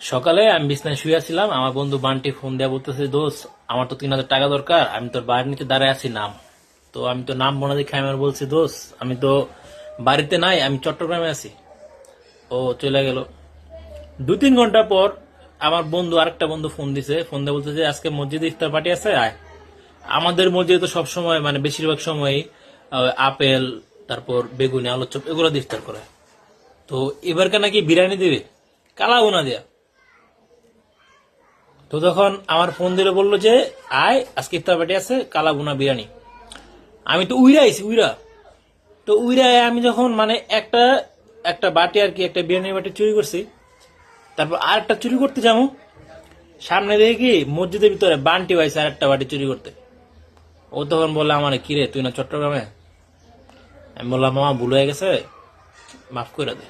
সকালে আমি বিছনায় শুয়েছিলাম, আমার বন্ধু বান্টি ফোন দেয়া বলতেছে, দোস্ত আমার তো 3,000 টাকা দরকার, আমি তোর বাড়ির নিচে দাঁড়ায় আছি, নাম। তো আমি তো নাম বোনা দেখে আমি আর বলছি, দোস্ত আমি তো বাড়িতে নাই, আমি চট্টগ্রামে আছি। ও চলে গেল। 2-3 ঘন্টা পর আমার বন্ধু, আরেকটা বন্ধু ফোন দিছে, ফোন দিয়ে বলতেছে আজকে মসজিদে ইফতার পার্টি আছে, আয়। আমাদের মসজিদে তো সবসময় মানে বেশিরভাগ সময়ই আপেল, তারপর বেগুনি, আলুর চপ এগুলো দিয়ে ইফতার করে। তো এবারকে নাকি বিরিয়ানি দিবে, কালা গুনা দিয়া। তো তখন আমার ফোন দিলে বললো যে আয়, আজকে ইফতার পার্টি আছে, কালা ভুনা বিরিয়ানি। আমি তো উইরা আইছি, উইরা। তো উইরা আমি যখন মানে একটা একটা বাটি আর কি, একটা বিরিয়ানির বাটি চুরি করছি, তারপর আর একটা চুরি করতে যাবো, সামনে দেখি কি মসজিদের ভিতরে বান্টি পাইছে আর একটা বাটি চুরি করতে। ও তখন বললো আমার, কিরে তুই না চট্টগ্রামে? আমি বললাম মামা ভুল হয়ে গেছে, মাফ করে দে।